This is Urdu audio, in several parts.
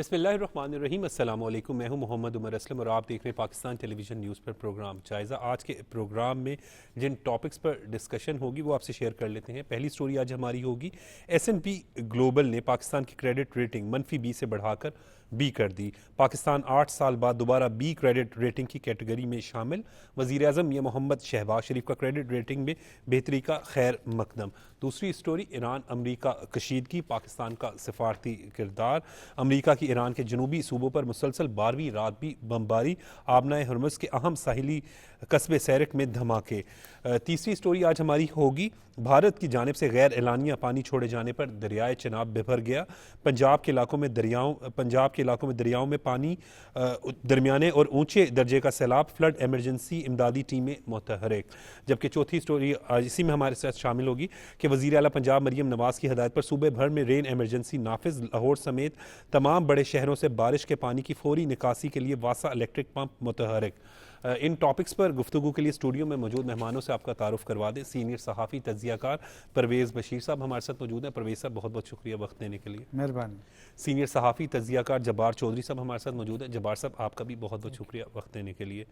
بسم اللہ الرحمن الرحیم۔ السلام علیکم، میں ہوں محمد عمر اسلم اور آپ دیکھ رہے ہیں پاکستان ٹیلی ویژن نیوز پر پروگرام جائزہ۔ آج کے پروگرام میں جن ٹاپکس پر ڈسکشن ہوگی وہ آپ سے شیئر کر لیتے ہیں۔ پہلی سٹوری آج ہماری ہوگی ایس&پی گلوبل نے پاکستان کی کریڈٹ ریٹنگ -B سے بڑھا کر B کر دی۔ پاکستان 8 سال بعد دوبارہ B کریڈٹ ریٹنگ کی کیٹیگری میں شامل۔ وزیر اعظم میاں محمد شہباز شریف کا کریڈٹ ریٹنگ میں بہتری کا خیر مقدم۔ دوسری سٹوری ایران امریکہ کشیدگی، پاکستان کا سفارتی کردار۔ امریکہ کی ایران کے جنوبی صوبوں پر مسلسل 12ویں رات بھی بمباری، آبنائے ہرمز کے اہم ساحلی قصبے سیرک میں دھماکے۔ تیسری سٹوری آج ہماری ہوگی بھارت کی جانب سے غیر اعلانیہ پانی چھوڑے جانے پر دریائے چناب بھر گیا۔ پنجاب کے علاقوں میں دریاؤں میں پانی، درمیانے اور اونچے درجے کا سیلاب، فلڈ ایمرجنسی، امدادی ٹیمیں متحرک۔ جبکہ چوتھی سٹوری اسی میں ہمارے ساتھ شامل ہوگی کہ وزیر اعلیٰ پنجاب مریم نواز کی ہدایت پر صوبے بھر میں رین ایمرجنسی نافذ، لاہور سمیت تمام بڑے شہروں سے بارش کے پانی کی فوری نکاسی کے لیے واسا الیکٹرک پمپ متحرک۔ ان ٹاپکس پر گفتگو کے لیے اسٹوڈیو میں موجود مہمانوں سے آپ کا تعارف کروا دیں۔ سینئر صحافی تجزیہ کار پرویز بشیر صاحب ہمارے ساتھ موجود ہیں۔ پرویز صاحب بہت بہت شکریہ وقت دینے کے لیے، مہربانی۔ سینئر صحافی تجزیہ کار جبار چودھری صاحب ہمارے ساتھ موجود ہیں۔ جبار صاحب آپ کا بھی بہت بہت شکریہ وقت دینے کے لیے۔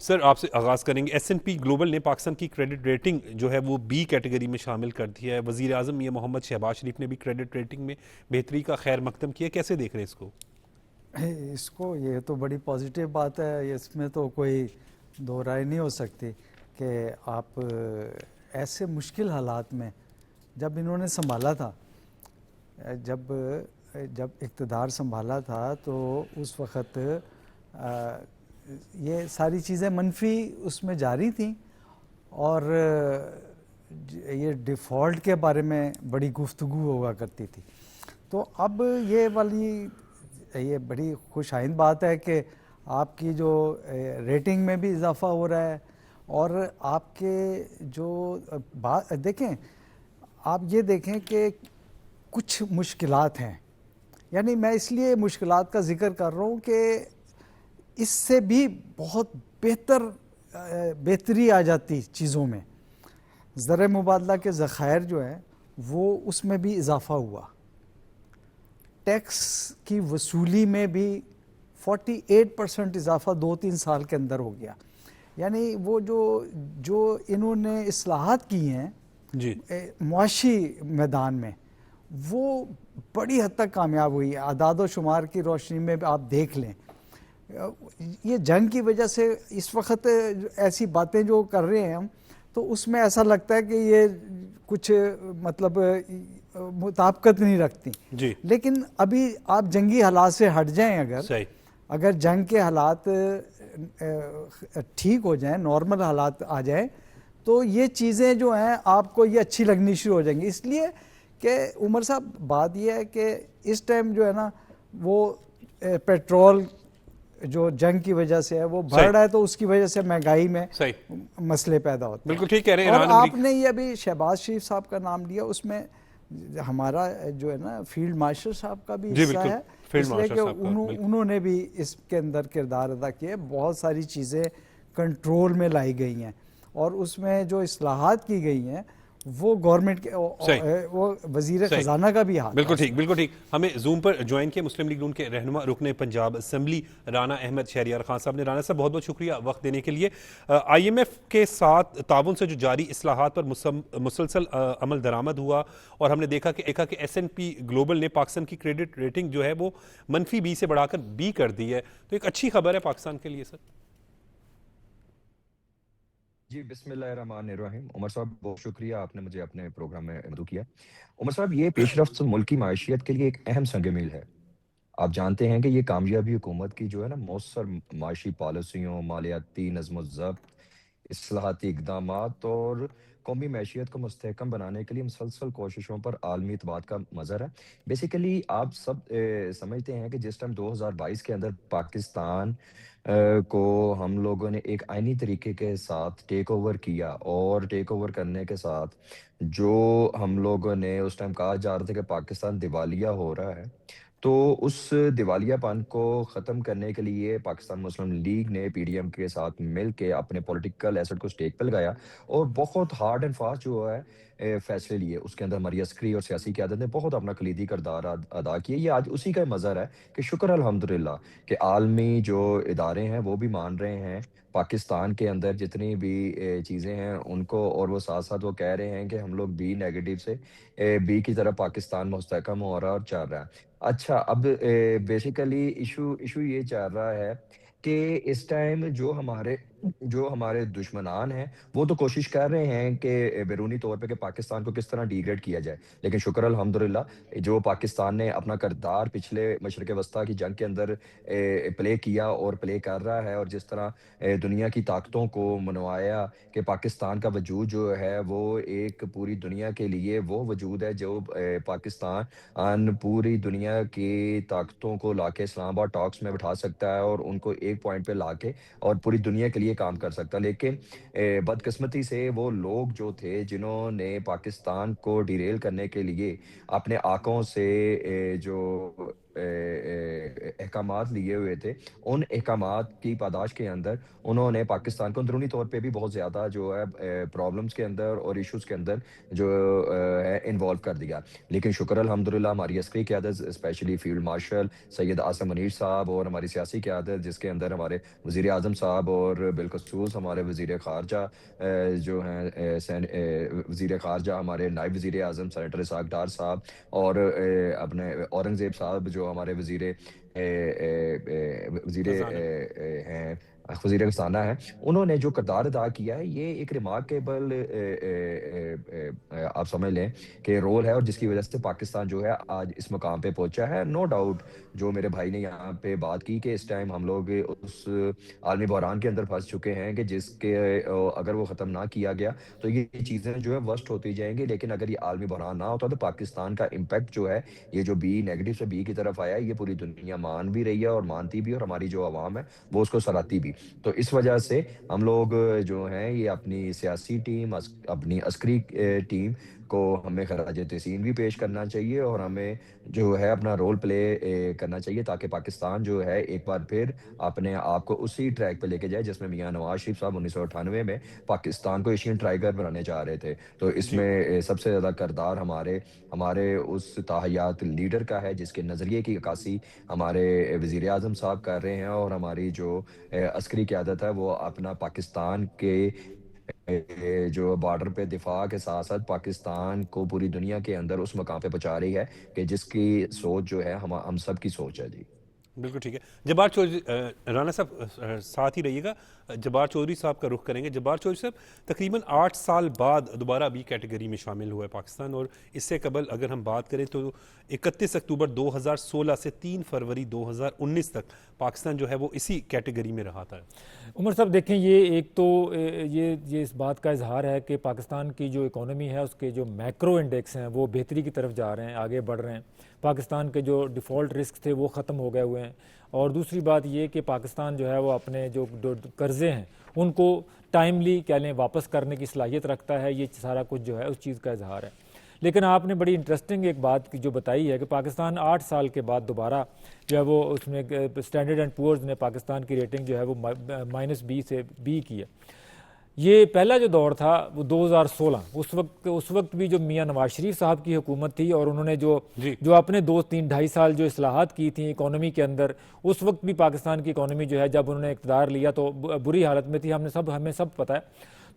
سر آپ سے آغاز کریں گے۔ ایس&پی گلوبل نے پاکستان کی کریڈٹ ریٹنگ جو ہے وہ B کیٹیگری میں شامل کر دی ہے۔ وزیر اعظم میاں محمد شہباز شریف نے بھی کریڈٹ ریٹنگ میں بہتری کا خیر مقدم کیا، کیسے دیکھ رہے ہیں اس کو؟ یہ تو بڑی پازیٹیو بات ہے، اس میں تو کوئی دو رائے نہیں ہو سکتی کہ آپ ایسے مشکل حالات میں جب انہوں نے سنبھالا تھا، جب اقتدار سنبھالا تھا تو اس وقت یہ ساری چیزیں منفی اس میں جاری تھیں، اور یہ ڈیفالٹ کے بارے میں بڑی گفتگو ہوا کرتی تھی۔ تو اب یہ بڑی خوش آئند بات ہے کہ آپ کی جو ریٹنگ میں بھی اضافہ ہو رہا ہے، اور آپ کے جو دیکھیں، آپ یہ دیکھیں کہ کچھ مشکلات ہیں، یعنی میں اس لیے مشکلات کا ذکر کر رہا ہوں کہ اس سے بھی بہت بہتری آ جاتی چیزوں میں۔ زر مبادلہ کے ذخائر جو ہیں وہ اس میں بھی اضافہ ہوا، ٹیکس کی وصولی میں بھی 48% اضافہ 2-3 سال کے اندر ہو گیا۔ یعنی وہ جو انہوں نے اصلاحات کی ہیں جی معاشی میدان میں، وہ بڑی حد تک کامیاب ہوئی ہے۔ اعداد و شمار کی روشنی میں آپ دیکھ لیں، یہ جنگ کی وجہ سے اس وقت ایسی باتیں جو کر رہے ہیں ہم، تو اس میں ایسا لگتا ہے کہ یہ کچھ مطلب مطابقت نہیں رکھتی جی، لیکن ابھی آپ جنگی حالات سے ہٹ جائیں، اگر جنگ کے حالات ٹھیک ہو جائیں، نارمل حالات آ جائیں، تو یہ چیزیں جو ہیں آپ کو یہ اچھی لگنی شروع ہو جائیں گی۔ اس لیے کہ عمر صاحب بات یہ ہے کہ اس ٹائم جو ہے نا وہ پیٹرول جو جنگ کی وجہ سے ہے وہ بڑھ رہا ہے، تو اس کی وجہ سے مہنگائی میں مسئلے پیدا ہوتے ہیں۔ بالکل ٹھیک کہہ رہے ہیں۔ اور آپ نے یہ ابھی شہباز شریف صاحب کا نام لیا، اس میں ہمارا جو ہے نا فیلڈ مارشل صاحب کا بھی حصہ ہے، اس لیے کہ انہوں نے بھی اس کے اندر کردار ادا کیا۔ بہت ساری چیزیں کنٹرول میں لائی گئی ہیں، اور اس میں جو اصلاحات کی گئی ہیں وہ گورنمنٹ کے وہ وزیر خزانہ کا بھی ہاتھ۔ بالکل ٹھیک۔ ہمیں زوم پر جوائن کیا مسلم لیگ نون کے رہنما رکن پنجاب اسمبلی رانا احمد شہریار خان صاحب نے۔ رانا صاحب بہت بہت شکریہ وقت دینے کے لیے۔ IMF کے ساتھ تعاون سے جو جاری اصلاحات پر مسلسل عمل درآمد ہوا، اور ہم نے دیکھا کہ ایس&پی گلوبل نے پاکستان کی کریڈٹ ریٹنگ جو ہے وہ -B سے بڑھا کر B کر دی ہے، تو ایک اچھی خبر ہے پاکستان کے لیے سر۔ جی بسم اللہ الرحمن الرحیم۔ عمر صاحب بہت شکریہ، آپ نے مجھے اپنے پروگرام میں مدعو کیا۔ عمر صاحب، یہ پیش رفت ملکی معیشیت کے لیے ایک اہم سنگ میل ہے۔ آپ جانتے ہیں کہ یہ کامیابی حکومت کی جو ہے نا مؤثر معاشی پالیسیوں، مالیاتی نظم و ضبط، اصلاحاتی اقدامات اور قومی معیشیت کو مستحکم بنانے کے لیے مسلسل کوششوں پر عالمی اعتماد کا مظہر ہے۔ بیسیکلی آپ سب سمجھتے ہیں کہ جس ٹائم 2022 کے اندر پاکستان کو ہم لوگوں نے ایک آئینی طریقے کے ساتھ ٹیک اوور کیا، اور ٹیک اوور کرنے کے ساتھ جو ہم لوگوں نے اس ٹائم کہا جا رہا تھا کہ پاکستان دیوالیہ ہو رہا ہے، تو اس دیوالیہ پن کو ختم کرنے کے لیے پاکستان مسلم لیگ نے پی ڈی ایم کے ساتھ مل کے اپنے پولیٹیکل ایسٹ کو سٹیک پہ لگایا اور بہت ہارڈ اینڈ فاسٹ جو ہے فیصلے لیے. اس کے اندر ہماری عسکری اور سیاسی قیادت نے بہت اپنا کلیدی کردار ادا کیا. یہ آج اسی کا مظہر ہے کہ شکر الحمدللہ کہ عالمی جو ادارے ہیں وہ بھی مان رہے ہیں پاکستان کے اندر جتنی بھی چیزیں ہیں ان کو, اور وہ ساتھ ساتھ وہ کہہ رہے ہیں کہ ہم لوگ بی نیگیٹو سے بی کی طرف پاکستان مستحکم ہو رہا ہے اور چل رہا ہے. اچھا, اب بیسیکلی ایشو یہ چل رہا ہے کہ اس ٹائم جو ہمارے دشمنان ہیں وہ تو کوشش کر رہے ہیں کہ بیرونی طور پہ کہ پاکستان کو کس طرح ڈیگریڈ کیا جائے, لیکن شکر الحمدللہ جو پاکستان نے اپنا کردار پچھلے مشرق وسطیٰ کی جنگ کے اندر پلے کیا اور پلے کر رہا ہے, اور جس طرح دنیا کی طاقتوں کو منوایا کہ پاکستان کا وجود جو ہے وہ ایک پوری دنیا کے لیے وہ وجود ہے جو پاکستان پوری دنیا کی طاقتوں کو لا کے اسلام آباد ٹاکس میں بٹھا سکتا ہے اور ان کو ایک پوائنٹ پہ لا کے اور پوری دنیا کے لیے کام کر سکتا ہے. لیکن بدقسمتی سے وہ لوگ جو تھے جنہوں نے پاکستان کو ڈیریل کرنے کے لیے اپنے آنکھوں سے جو احکامات لیے ہوئے تھے, ان احکامات کی پاداش کے اندر انہوں نے پاکستان کو اندرونی طور پہ بھی بہت زیادہ جو ہے پرابلمس کے اندر اور ایشوز کے اندر جو ہے انوالو کر دیا. لیکن شکر الحمدللہ ہماری عسکری قیادت especially field marshal Syed Asim Munir صاحب اور ہماری سیاسی قیادت جس کے اندر ہمارے وزیر اعظم صاحب اور بالخصوص ہمارے وزیر خارجہ جو ہیں وزیر خارجہ ہمارے نائب وزیر اعظم سینیٹر اسحاق ڈار صاحب اور اپنے اورنگزیب صاحب جو ہمارے وزیر ہیں وزیر خزانہ ہیں, انہوں نے جو کردار ادا کیا ہے یہ ایک ریمارکیبل آپ سمجھ لیں کہ رول ہے, اور جس کی وجہ سے پاکستان جو ہے آج اس مقام پہ پہنچا ہے. نو ڈاؤٹ جو میرے بھائی نے یہاں پہ بات کی کہ اس ٹائم ہم لوگ اس عالمی بحران کے اندر پھنس چکے ہیں کہ جس کے اگر وہ ختم نہ کیا گیا تو یہ چیزیں جو ہے ورسٹ ہوتی جائیں گی. لیکن اگر یہ عالمی بحران نہ ہوتا تو پاکستان کا امپیکٹ جو ہے یہ جو بی نیگیٹو سے بی کی طرف آیا ہے یہ پوری دنیا مان بھی رہی ہے اور مانتی بھی, اور ہماری جو عوام ہے وہ اس کو سراہتی بھی. تو اس وجہ سے ہم لوگ جو ہیں یہ اپنی سیاسی ٹیم اپنی عسکری ٹیم کو ہمیں خراج تحسین بھی پیش کرنا چاہیے اور ہمیں جو ہے اپنا رول پلے کرنا چاہیے تاکہ پاکستان جو ہے ایک بار پھر اپنے آپ کو اسی ٹریک پہ لے کے جائے جس میں میاں نواز شریف صاحب 1998 میں پاکستان کو ایشین ٹائیگر بنانے چاہ رہے تھے. تو اس میں سب سے زیادہ کردار ہمارے اس تاحیات لیڈر کا ہے جس کے نظریے کی عکاسی ہمارے وزیر اعظم صاحب کر رہے ہیں, اور ہماری جو عسکری قیادت ہے وہ اپنا پاکستان کے جو بارڈر پہ دفاع کے ساتھ ساتھ پاکستان کو پوری دنیا کے اندر اس مقام پہ پہنچا رہی ہے کہ جس کی سوچ جو ہے ہم سب کی سوچ ہے. جی بالکل ٹھیک ہے. جبار چودھری رانا صاحب ساتھ ہی رہیے گا. جبار چودھری صاحب کا رخ کریں گے. جبار چودھری صاحب تقریباً 8 سال بعد دوبارہ بی کیٹیگری میں شامل ہوا ہے پاکستان, اور اس سے قبل اگر ہم بات کریں تو 31 اکتوبر 2016 سے 3 فروری 2019 تک پاکستان جو ہے وہ اسی کیٹیگری میں رہا تھا. عمر صاحب دیکھیں, یہ ایک تو یہ اس بات کا اظہار ہے کہ پاکستان کی جو اکانومی ہے اس کے جو میکرو انڈیکس ہیں وہ بہتری کی طرف جا رہے ہیں, آگے بڑھ رہے ہیں. پاکستان کے جو ڈیفالٹ رسک تھے وہ ختم ہو گئے ہوئے ہیں, اور دوسری بات یہ کہ پاکستان جو ہے وہ اپنے جو قرضے ہیں ان کو ٹائملی کہہ لیں واپس کرنے کی صلاحیت رکھتا ہے. یہ سارا کچھ جو ہے اس چیز کا اظہار ہے. لیکن آپ نے بڑی انٹرسٹنگ ایک بات جو بتائی ہے کہ پاکستان 8 سال کے بعد دوبارہ جو ہے وہ اس میں اسٹینڈرڈ اینڈ پورز نے پاکستان کی ریٹنگ جو ہے وہ -B سے B کی ہے. یہ پہلا جو دور تھا وہ 2016, اس وقت بھی جو میاں نواز شریف صاحب کی حکومت تھی, اور انہوں نے جو اپنے 2-3-2.5 سال جو اصلاحات کی تھیں اکانومی کے اندر, اس وقت بھی پاکستان کی اکانومی جو ہے جب انہوں نے اقتدار لیا تو بری حالت میں تھی, ہمیں سب پتہ ہے.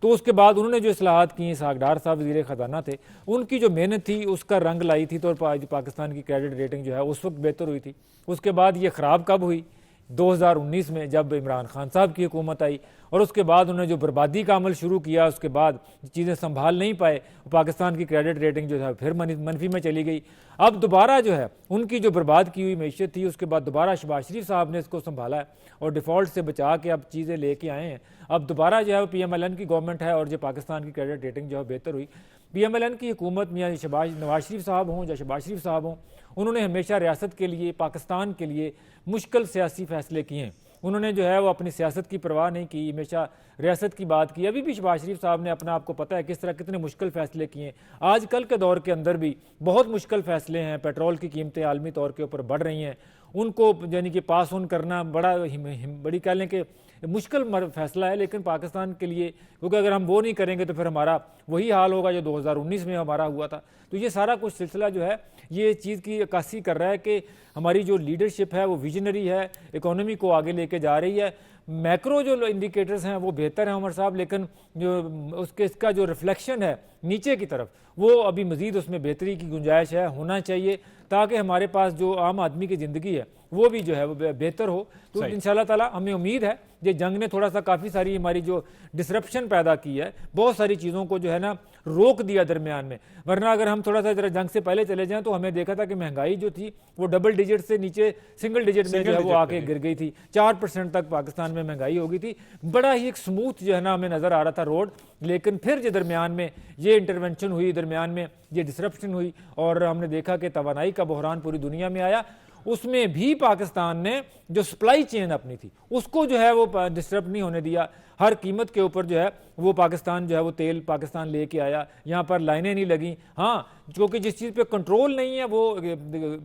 تو اس کے بعد انہوں نے جو اصلاحات کی, اسحاق ڈار صاحب وزیر خزانہ تھے, ان کی جو محنت تھی اس کا رنگ لائی تھی, تو پاکستان کی کریڈٹ ریٹنگ جو ہے اس وقت بہتر ہوئی تھی. اس کے بعد یہ خراب کب ہوئی؟ 2019 میں جب عمران خان صاحب کی حکومت آئی, اور اس کے بعد انہوں نے جو بربادی کا عمل شروع کیا, اس کے بعد چیزیں سنبھال نہیں پائے, پاکستان کی کریڈٹ ریٹنگ جو ہے پھر منفی میں چلی گئی. اب دوبارہ جو ہے ان کی جو برباد کی ہوئی معیشت تھی اس کے بعد دوبارہ شہباز شریف صاحب نے اس کو سنبھالا ہے اور ڈیفالٹ سے بچا کے اب چیزیں لے کے آئے ہیں. اب دوبارہ جو ہے وہ PMLN کی گورنمنٹ ہے, اور جو پاکستان کی کریڈٹ ریٹنگ جو ہے بہتر ہوئی. PMLN کی حکومت میاں نواز شریف صاحب ہوں یا شہباز شریف صاحب ہوں, انہوں نے ہمیشہ ریاست کے لیے, پاکستان کے لیے مشکل سیاسی فیصلے کیے ہیں. انہوں نے جو ہے وہ اپنی سیاست کی پرواہ نہیں کی، ہمیشہ ریاست کی بات کی. ابھی بھی شہباز شریف صاحب نے اپنا آپ کو پتہ ہے کس طرح کتنے مشکل فیصلے کیے ہیں. آج کل کے دور کے اندر بھی بہت مشکل فیصلے ہیں. پیٹرول کی قیمتیں عالمی طور کے اوپر بڑھ رہی ہیں، ان کو یعنی کہ پاس آن کرنا بڑی کہہ لیں کہ مشکل فیصلہ ہے. لیکن پاکستان کے لیے، کیونکہ اگر ہم وہ نہیں کریں گے تو پھر ہمارا وہی حال ہوگا جو 2019 میں ہمارا ہوا تھا. تو یہ سارا کچھ سلسلہ جو ہے یہ چیز کی عکاسی کر رہا ہے کہ ہماری جو لیڈرشپ ہے وہ ویژنری ہے، اکانومی کو آگے لے کے جا رہی ہے. میکرو جو انڈیکیٹرز ہیں وہ بہتر ہیں عمر صاحب، لیکن جو اس کا جو ریفلیکشن ہے نیچے کی طرف وہ ابھی مزید اس میں بہتری کی گنجائش ہے، ہونا چاہیے، تاکہ ہمارے پاس جو عام آدمی کی زندگی ہے وہ بھی جو ہے وہ بہتر ہو. تو انشاءاللہ تعالی ہمیں امید ہے یہ جنگ نے تھوڑا سا کافی ساری ہماری جو ڈسرپشن پیدا کی ہے، بہت ساری چیزوں کو جو ہے نا روک دیا درمیان میں. ورنہ اگر ہم تھوڑا سا ذرا جنگ سے پہلے چلے جائیں تو ہمیں دیکھا تھا کہ مہنگائی جو تھی وہ ڈبل ڈیجٹ سے نیچے سنگل ڈیجٹ میں جو ہے وہ آ کے گر گئی تھی. 4% تک پاکستان میں مہنگائی ہو گئی تھی. بڑا ہی ایک سموتھ جو ہے نا ہمیں نظر آ رہا تھا روڈ. لیکن پھر جو درمیان میں یہ انٹرونشن ہوئی، درمیان میں یہ ڈسرپشن ہوئی، اور ہم نے دیکھا کہ توانائی کا بحران پوری دنیا میں آیا. اس میں بھی پاکستان نے جو سپلائی چین اپنی تھی اس کو جو ہے وہ ڈسٹرب نہیں ہونے دیا. ہر قیمت کے اوپر جو ہے وہ پاکستان جو ہے وہ تیل پاکستان لے کے آیا. یہاں پر لائنیں نہیں لگیں. ہاں، کیونکہ جس چیز پہ کنٹرول نہیں ہے وہ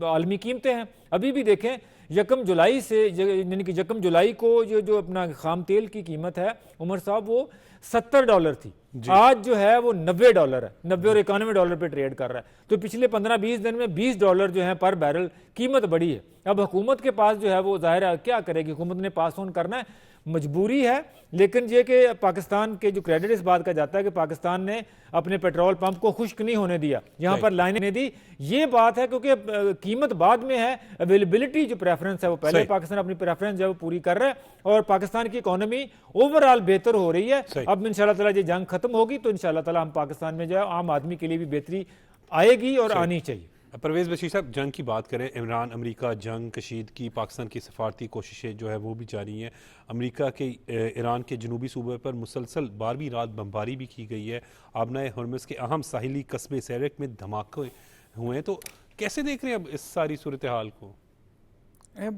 عالمی قیمتیں ہیں. ابھی بھی دیکھیں 1 جولائی سے، یعنی کہ 1 جولائی کو جو اپنا خام تیل کی قیمت ہے عمر صاحب وہ $70 تھی. آج جو ہے وہ $90 ہے، 90 اور $91 پہ ٹریڈ کر رہا ہے. تو پچھلے 15-20 دن میں $20 جو ہے پر بیرل قیمت بڑھی ہے. اب حکومت کے پاس جو ہے وہ ظاہر ہے کیا کرے گی، حکومت نے پاس آن کرنا ہے، مجبوری ہے. لیکن یہ کہ پاکستان کے جو کریڈٹ اس بات کا جاتا ہے کہ پاکستان نے اپنے پیٹرول پمپ کو خشک نہیں ہونے دیا، یہاں پر لائنیں دی. یہ بات ہے کیونکہ قیمت بعد میں ہے، اویلیبلٹی جو پریفرنس ہے وہ پہلے پاکستان اپنی پریفرنس جو ہے وہ پوری کر رہا ہے، اور پاکستان کی اکانومی اوور آل بہتر ہو رہی ہے. اب انشاءاللہ تعالیٰ یہ جنگ ختم ہوگی تو انشاءاللہ تعالیٰ ہم پاکستان میں جو ہے عام آدمی کے لیے بھی بہتری آئے گی اور آنی چاہیے. پرویز بشیر صاحب، جنگ کی بات کریں، عمران امریکہ جنگ کشیدگی، پاکستان کی سفارتی کوششیں جو ہے وہ بھی جاری ہیں. امریکہ کے ایران کے جنوبی صوبے پر مسلسل 12ویں رات بمباری بھی کی گئی ہے. آبنائے ہرمز کے اہم ساحلی قصبے سیرک میں دھماکے ہوئے ہیں. تو کیسے دیکھ رہے ہیں اب اس ساری صورتحال کو؟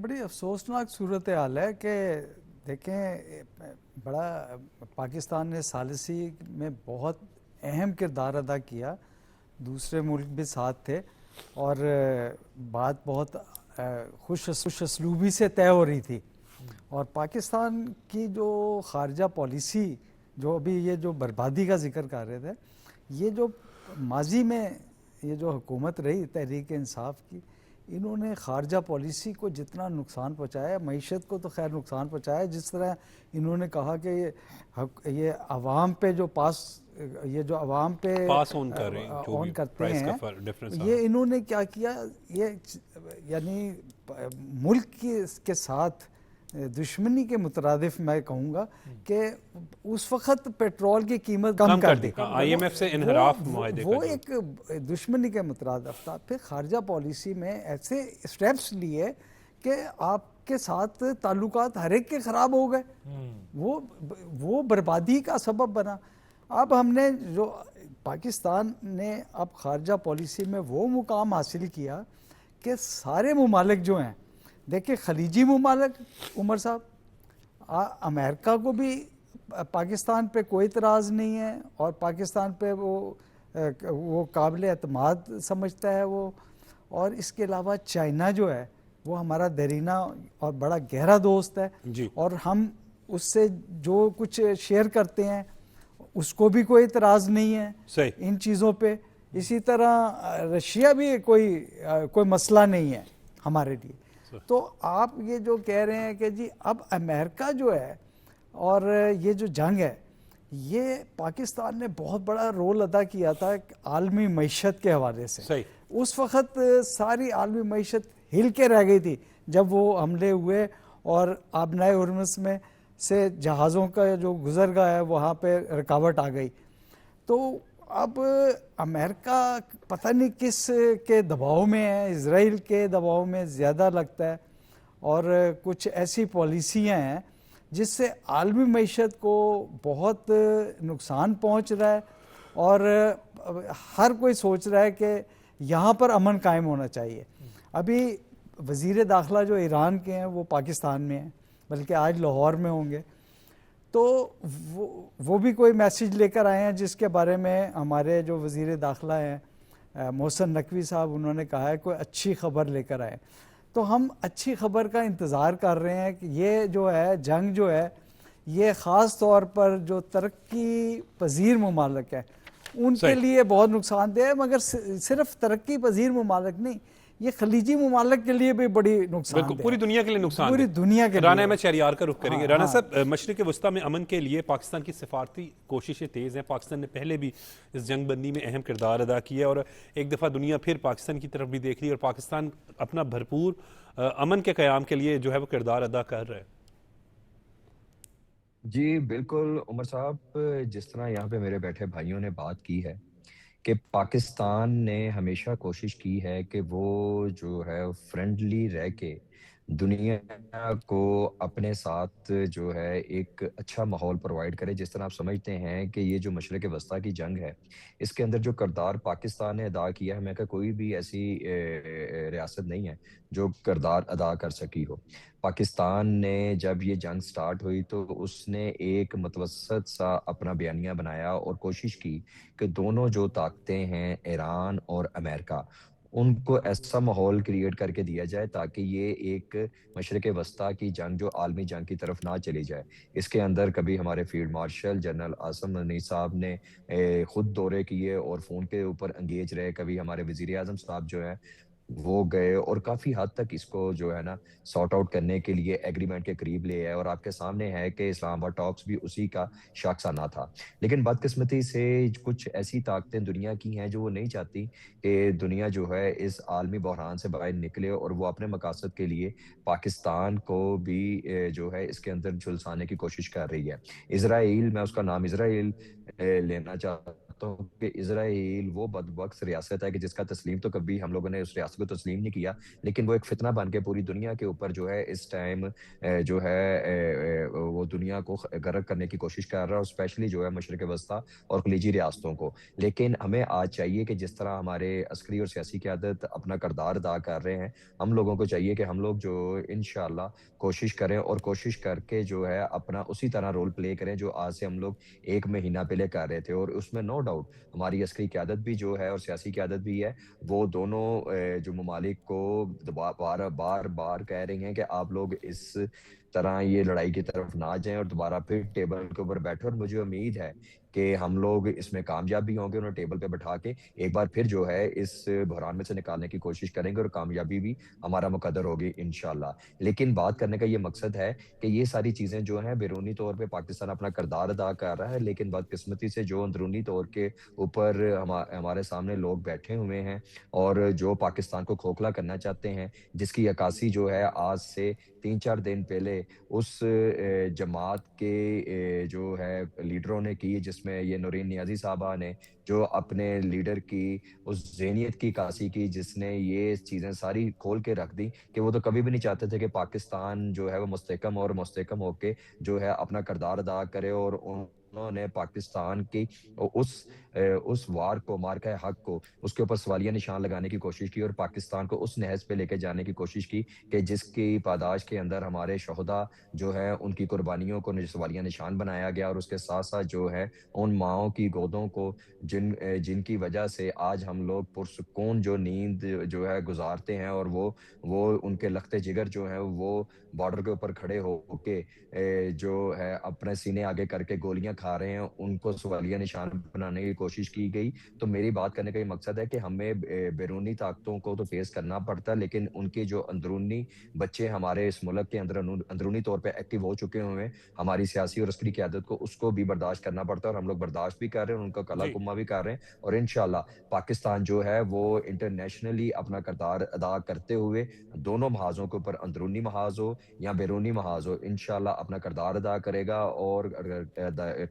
بڑی افسوسناک صورتحال ہے کہ دیکھیں بڑا پاکستان نے ثالثی میں بہت اہم کردار ادا کیا، دوسرے ملک بھی ساتھ تھے، اور بات بہت خوش اسلوبی سے طے ہو رہی تھی. اور پاکستان کی جو خارجہ پالیسی، جو ابھی یہ جو بربادی کا ذکر کر رہے تھے، یہ جو ماضی میں یہ جو حکومت رہی تحریک انصاف کی، انہوں نے خارجہ پالیسی کو جتنا نقصان پہنچایا، معیشت کو تو خیر نقصان پہنچایا. جس طرح انہوں نے کہا کہ یہ عوام پہ جو یہ جو عوام پہ پاس آن کر رہے ہیں، آن کرتے ہیں، یہ انہوں نے کیا کیا، یہ یعنی ملک کے ساتھ دشمنی کے مترادف میں کہوں گا کہ اس وقت پیٹرول کی قیمت کم کر دی. آئی ایم ایف سے انحراف معاہدے وہ ایک دشمنی کے مترادف تھا. پھر خارجہ پالیسی میں ایسے اسٹیپس لیے کہ آپ کے ساتھ تعلقات ہر ایک کے خراب ہو گئے، وہ بربادی کا سبب بنا. اب ہم نے جو پاکستان نے اب خارجہ پالیسی میں وہ مقام حاصل کیا کہ سارے ممالک جو ہیں، دیکھیں خلیجی ممالک عمر صاحب، امریکہ کو بھی پاکستان پہ کوئی اعتراض نہیں ہے، اور پاکستان پہ وہ قابل اعتماد سمجھتا ہے وہ. اور اس کے علاوہ چائنا جو ہے وہ ہمارا دیرینہ اور بڑا گہرا دوست ہے، اور ہم اس سے جو کچھ شیئر کرتے ہیں اس کو بھی کوئی اعتراض نہیں ہے ان چیزوں پہ. اسی طرح رشیا بھی کوئی مسئلہ نہیں ہے ہمارے لیے. تو آپ یہ جو کہہ رہے ہیں کہ جی اب امریکہ جو ہے اور یہ جو جنگ ہے، یہ پاکستان نے بہت بڑا رول ادا کیا تھا عالمی معیشت کے حوالے سے. اس وقت ساری عالمی معیشت ہل کے رہ گئی تھی جب وہ حملے ہوئے اور آبنائے ہرمز میں سے جہازوں کا جو گزرگاہ ہے وہاں پہ رکاوٹ آ گئی. تو اب امریکہ پتہ نہیں کس کے دباؤ میں ہے، اسرائیل کے دباؤ میں زیادہ لگتا ہے، اور کچھ ایسی پالیسیاں ہیں جس سے عالمی معیشت کو بہت نقصان پہنچ رہا ہے، اور ہر کوئی سوچ رہا ہے کہ یہاں پر امن قائم ہونا چاہیے. ابھی وزیر داخلہ جو ایران کے ہیں وہ پاکستان میں ہیں، بلکہ آج لاہور میں ہوں گے. تو وہ بھی کوئی میسیج لے کر آئے ہیں جس کے بارے میں ہمارے جو وزیر داخلہ ہیں محسن نقوی صاحب, انہوں نے کہا ہے کوئی اچھی خبر لے کر آئے. تو ہم اچھی خبر کا انتظار کر رہے ہیں کہ یہ جو ہے جنگ جو ہے یہ خاص طور پر جو ترقی پذیر ممالک ہیں ان کے لیے بہت نقصان دہ ہے, مگر صرف ترقی پذیر ممالک نہیں, یہ خلیجی ممالک کے لیے بھی بڑی نقصان دہ ہے, پوری دنیا کے لیے نقصان پوری دنیا کے لیے. رانا احمد شہریار کا رخ کریں گے. رانا صاحب, مشرق وسطیٰ میں امن کے لیے پاکستان کی سفارتی کوششیں تیز ہیں. پاکستان نے پہلے بھی اس جنگ بندی میں اہم کردار ادا کیا اور ایک دفعہ دنیا پھر پاکستان کی طرف بھی دیکھ رہی اور پاکستان اپنا بھرپور امن کے قیام کے لیے جو ہے وہ کردار ادا کر رہا ہے. جی بالکل عمر صاحب, جس طرح یہاں پہ میرے بیٹھے بھائیوں نے بات کی ہے کہ پاکستان نے ہمیشہ کوشش کی ہے کہ وہ جو ہے فرینڈلی رہ کے دنیا کو اپنے ساتھ جو ہے ایک اچھا ماحول پرووائڈ کرے. جس طرح آپ سمجھتے ہیں کہ یہ جو مشرق وسطیٰ کی جنگ ہے اس کے اندر جو کردار پاکستان نے ادا کیا ہے, میں کہ کوئی بھی ایسی ریاست نہیں ہے جو کردار ادا کر سکی ہو. پاکستان نے جب یہ جنگ سٹارٹ ہوئی تو اس نے ایک متوسط سا اپنا بیانیہ بنایا اور کوشش کی کہ دونوں جو طاقتیں ہیں ایران اور امریکہ, ان کو ایسا ماحول کریٹ کر کے دیا جائے تاکہ یہ ایک مشرق وسطیٰ کی جنگ جو عالمی جنگ کی طرف نہ چلی جائے. اس کے اندر کبھی ہمارے فیلڈ مارشل جنرل عاصم منیع صاحب نے خود دورے کیے اور فون کے اوپر انگیج رہے, کبھی ہمارے وزیر اعظم صاحب جو ہے وہ گئے اور کافی حد تک اس کو جو ہے نا سارٹ آؤٹ کرنے کے لیے ایگریمنٹ کے قریب لے آئے. اور آپ کے سامنے ہے کہ اسلام آباد ٹاکس بھی اسی کا شاخسانہ تھا. لیکن بدقسمتی سے کچھ ایسی طاقتیں دنیا کی ہیں جو وہ نہیں چاہتی کہ دنیا جو ہے اس عالمی بحران سے باہر نکلے, اور وہ اپنے مقاصد کے لیے پاکستان کو بھی جو ہے اس کے اندر جھلسانے کی کوشش کر رہی ہے. اسرائیل, میں اس کا نام اسرائیل لینا چاہتا ہوں کہ اسرائیل وہ بدبخت ریاست ہے کہ جس کا تسلیم تو کبھی ہم لوگوں نے اس ریاست کو تسلیم نہیں کیا, لیکن وہ ایک فتنہ بن کے پوری دنیا کے اوپر جو ہے اس ٹائم جو ہے وہ دنیا کو غرق کرنے کی کوشش کر رہا ہے, اور اسپیشلی جو ہے مشرق وسطیٰ اور خلیجی ریاستوں کو. لیکن ہمیں آج چاہیے کہ جس طرح ہمارے عسکری اور سیاسی قیادت اپنا کردار ادا کر رہے ہیں, ہم لوگوں کو چاہیے کہ ہم لوگ جو انشاءاللہ کوشش کریں اور کوشش کر کے جو ہے اپنا اسی طرح رول پلے کریں جو آج سے ہم لوگ ایک مہینہ پہلے کر رہے تھے. اور اس میں نو ڈاؤٹ ہماری عسکری قیادت بھی جو ہے اور سیاسی قیادت بھی ہے, وہ دونوں جو ممالک کو بار بار کہہ رہی ہیں کہ آپ لوگ اس طرح یہ لڑائی کی طرف نہ جائیں اور دوبارہ پھر ٹیبل کے اوپر بیٹھے. اور مجھے امید ہے کہ ہم لوگ اس میں کامیاب بھی ہوں گے, انہیں ٹیبل پہ بٹھا کے ایک بار پھر جو ہے اس بحران میں سے نکالنے کی کوشش کریں گے, اور کامیابی بھی ہمارا مقدر ہوگی انشاءاللہ. لیکن بات کرنے کا یہ مقصد ہے کہ یہ ساری چیزیں جو ہیں بیرونی طور پہ پاکستان اپنا کردار ادا کر رہا ہے, لیکن بدقسمتی سے جو اندرونی طور کے اوپر ہمارے سامنے لوگ بیٹھے ہوئے ہیں اور جو پاکستان کو کھوکھلا کرنا چاہتے ہیں, جس کی عکاسی جو ہے آج سے 3-4 دن پہلے اس جماعت کے جو ہے لیڈروں نے کی, جس میں یہ نورین نیازی صاحبہ نے جو اپنے لیڈر کی اس ذہنیت کی عکاسی کی, جس نے یہ چیزیں ساری کھول کے رکھ دی کہ وہ تو کبھی بھی نہیں چاہتے تھے کہ پاکستان جو ہے وہ مستحکم اور مستحکم ہو کے جو ہے اپنا کردار ادا کرے. اور انہوں نے پاکستان کی اس وار کو, مارکہ حق کو, اس کے اوپر سوالیہ نشان لگانے کی کوشش کی اور پاکستان کو اس نہج پہ لے کے جانے کی کوشش کی کہ جس کی پاداش کے اندر ہمارے شہداء جو ہے ان کی قربانیوں کو سوالیہ نشان بنایا گیا, اور اس کے ساتھ ساتھ جو ہے ان ماؤں کی گودوں کو جن کی وجہ سے آج ہم لوگ پرسکون جو نیند جو ہے گزارتے ہیں, اور وہ ان کے لخت جگر جو ہیں وہ بارڈر کے اوپر کھڑے ہو کے جو ہے اپنے سینے آگے کر کے گولیاں کھا رہے ہیں, ان کو سوالیہ نشان بنانے کی کوشش کی گئی. تو میری بات کرنے کا یہ مقصد ہے کہ ہمیں بیرونی طاقتوں کو تو فیس کرنا پڑتا ہے, لیکن ان کے جو اندرونی بچے ہمارے اس ملک کے اندر اندرونی طور پہ ایکٹیو ہو چکے ہوئے ہیں, ہماری سیاسی اور عسکری قیادت کو اس کو بھی برداشت کرنا پڑتا ہے, اور ہم لوگ برداشت بھی کر رہے ہیں, ان کا کلا کما بھی کر رہے ہیں. اور انشاءاللہ پاکستان جو ہے وہ انٹرنیشنلی اپنا کردار ادا کرتے ہوئے دونوں محاذوں کے اوپر, اندرونی محاذ ہو یا بیرونی محاذ ہو, انشاءاللہ اپنا کردار ادا کرے گا, اور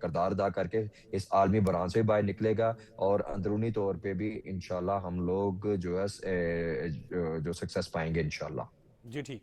کردار ادا کر کے اس عالمی بحران سے باہر نکلے گا, اور اندرونی طور پہ بھی انشاءاللہ ہم لوگ جو ہے جو سکسیس پائیں گے انشاءاللہ. جی ٹھیک.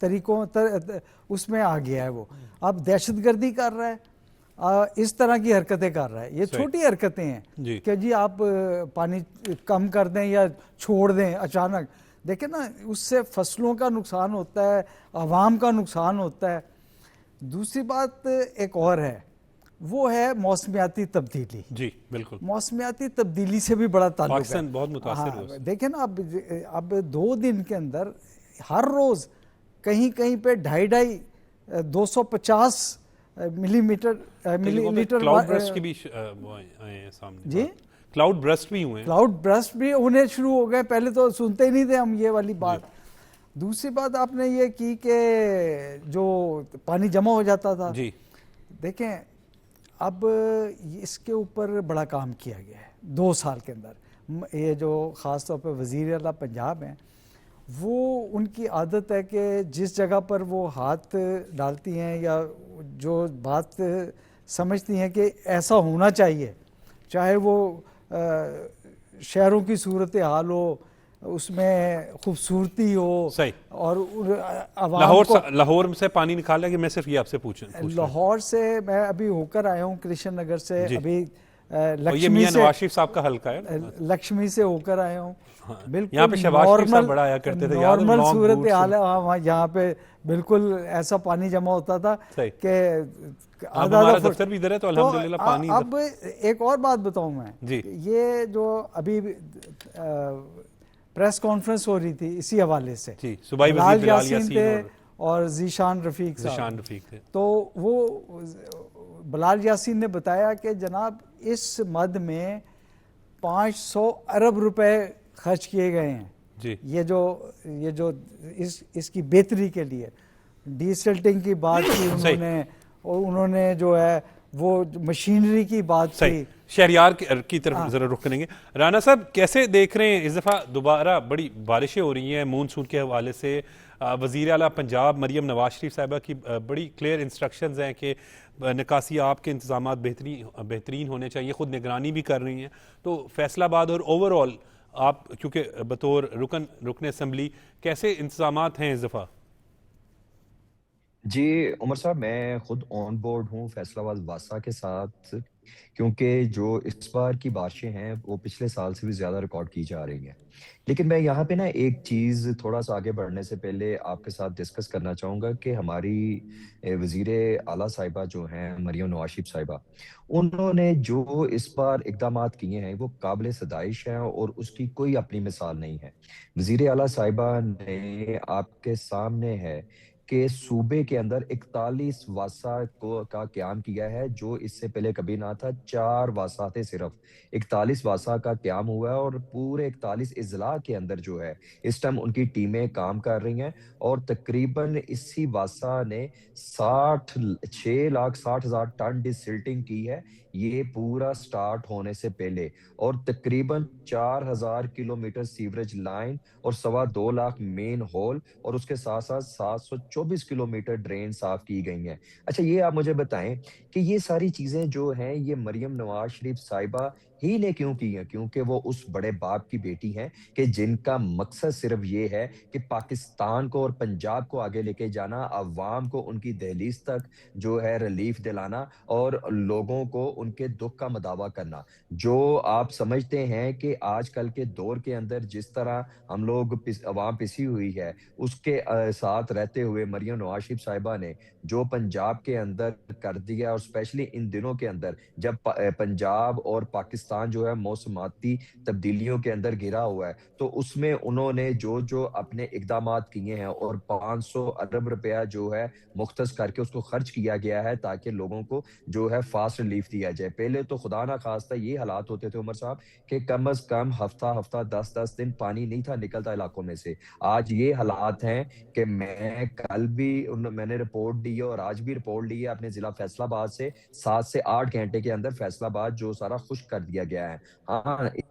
طریقوں اس میں آ گیا ہے وہ. اب دہشت گردی کر رہا ہے, اس طرح کی حرکتیں کر رہا ہے. یہ چھوٹی حرکتیں ہیں کہ جی آپ پانی کم کر دیں یا چھوڑ دیں اچانک. دیکھیں نا, اس سے فصلوں کا نقصان ہوتا ہے, عوام کا نقصان ہوتا ہے. دوسری بات ایک اور ہے, وہ ہے موسمیاتی تبدیلی. جی بالکل, موسمیاتی تبدیلی سے بھی بڑا تعلق ہے. پاکستان بہت متاثر ہوا. دیکھیں نا, اب 2 دن کے اندر ہر روز کہیں کہیں پہ 250 ملی لیٹر کلاؤڈ برسٹ کی بھی آئے ہیں سامنے. جی, کلاؤڈ برسٹ بھی ہوئے ہیں. کلاؤڈ برسٹ بھی ہونے شروع ہو گئے. پہلے تو سنتے ہی نہیں تھے ہم یہ والی بات. دوسری بات آپ نے یہ کی کہ جو پانی جمع ہو جاتا تھا, جی دیکھیں اب اس کے اوپر بڑا کام کیا گیا ہے 2 سال کے اندر. یہ جو خاص طور پہ وزیر اعلیٰ پنجاب ہیں, وہ ان کی عادت ہے کہ جس جگہ پر وہ ہاتھ ڈالتی ہیں یا جو بات سمجھتی ہیں کہ ایسا ہونا چاہیے, چاہے وہ شہروں کی صورتحال ہو, اس میں خوبصورتی ہو, صحیح, اور عوام کو لاہور سے پانی نکالا کہ میں صرف یہ آپ سے پوچھوں. لاہور سے میں ابھی ہو کر آیا ہوں, کرشن نگر سے, ابھی یہ میاں نواز شریف صاحب کا حلقہ ہے, لکشمی سے ہو کر آیا ہوں. یہاں پہ شہباز شریف صاحب بڑا آیا کرتے تھے, نارمل صورتحال ہے وہاں. یہاں پہ بالکل ایسا پانی جمع ہوتا تھا کہ ہمارا دفتر بھی ادھر ہے, تو الحمدللہ پانی. اب ایک اور بات بتاؤں میں, یہ جو ابھی پریس کانفرنس ہو رہی تھی اسی حوالے سے, صوبائی وزیر بلال یاسین تھے اور ذیشان رفیق صاحب, تو وہ بلال یاسین نے بتایا کہ جناب اس مد میں 500 ارب روپے خرچ کیے گئے ہیں. یہ جو اس کی بہتری کے لیے ڈی سلٹنگ کی بات کی انہوں نے, اور انہوں نے جو ہے وہ مشینری کی بات کی. شہریار کی طرف ذرا رخ کریں گے. رانا صاحب کیسے دیکھ رہے ہیں, اس دفعہ دوبارہ بڑی بارشیں ہو رہی ہیں مونسون کے حوالے سے. وزیر اعلیٰ پنجاب مریم نواز شریف صاحبہ کی بڑی کلیئر انسٹرکشنز ہیں کہ نکاسی آپ کے انتظامات بہترین ہونے چاہیے, خود نگرانی بھی کر رہی ہیں. تو فیصل آباد اور اوور آل آپ کیونکہ بطور رکن اسمبلی کیسے انتظامات ہیں اس دفعہ؟ جی عمر صاحب, میں خود آن بورڈ ہوں فیصل آباد واسا کے ساتھ, کیونکہ جو اس بار کی بارشیں ہیں وہ پچھلے سال سے بھی زیادہ ریکارڈ کی جا رہی ہیں. لیکن میں یہاں پہ نا ایک چیز تھوڑا سا آگے بڑھنے سے پہلے آپ کے ساتھ ڈسکس کرنا چاہوں گا کہ ہماری وزیر اعلیٰ صاحبہ جو ہیں مریم نواز شریف صاحبہ, انہوں نے جو اس بار اقدامات کیے ہیں وہ قابل ستائش ہیں اور اس کی کوئی اپنی مثال نہیں ہے. وزیر اعلیٰ صاحبہ نے آپ کے سامنے ہے کہ صوبے کے اندر 41 واسا کا قیام کیا ہے, جو اس سے پہلے کبھی نہ تھا. 4 واسا تھے, صرف 41 واسا کا قیام ہوا ہے, اور پورے 41 اضلاع کے اندر جو ہے اس ٹائم ان کی ٹیمیں کام کر رہی ہیں, اور تقریباً اسی واسا نے 6,60,000 ٹن ڈی سلٹنگ کی ہے یہ پورا سٹارٹ ہونے سے پہلے, اور تقریباً 4,000 کلومیٹر سیوریج لائن اور 2.25 لاکھ مین ہول, اور اس کے ساتھ ساتھ 724 کلومیٹر ڈرین صاف کی گئی ہیں. اچھا یہ آپ مجھے بتائیں کہ یہ ساری چیزیں جو ہیں یہ مریم نواز شریف صاحبہ ہی نے کیوں کی ہیں؟ کیونکہ وہ اس بڑے باپ کی بیٹی ہیں کہ جن کا مقصد صرف یہ ہے کہ پاکستان کو اور پنجاب کو آگے لے کے جانا, عوام کو ان کی دہلیز تک جو ہے ریلیف دلانا, اور لوگوں کو ان کے دکھ کا مداوع کرنا. جو آپ سمجھتے ہیں کہ آج کل کے دور کے اندر جس طرح ہم لوگ عوام پسی ہوئی ہے, اس کے ساتھ رہتے ہوئے مریم نواز شریف صاحبہ نے جو پنجاب کے اندر کر دیا, اور اسپیشلی ان دنوں کے اندر جب پنجاب اور پاکستان جو ہے موسماتی تبدیلیوں کے اندر گھرا ہوا ہے, تو اس میں انہوں نے جو اپنے اقدامات کیے ہیں, اور 500 ارب روپیہ جو ہے مختص کر کے اس کو خرچ کیا گیا ہے تاکہ لوگوں کو جو ہے فاسٹ ریلیف دیا جائے. پہلے تو خدا نہ خواستہ یہ حالات ہوتے تھے عمر صاحب کہ کم از کم ہفتہ 10 دن پانی نہیں تھا نکلتا علاقوں میں سے. آج یہ حالات ہیں کہ میں کل بھی میں نے رپورٹ دی ہے اور آج بھی رپورٹ لی ہے اپنے ضلع فیصل آباد سے, 7 سے 8 گھنٹے کے اندر فیصل آباد جو سارا خشک کر دیا گیا ہے. ہاں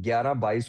11-22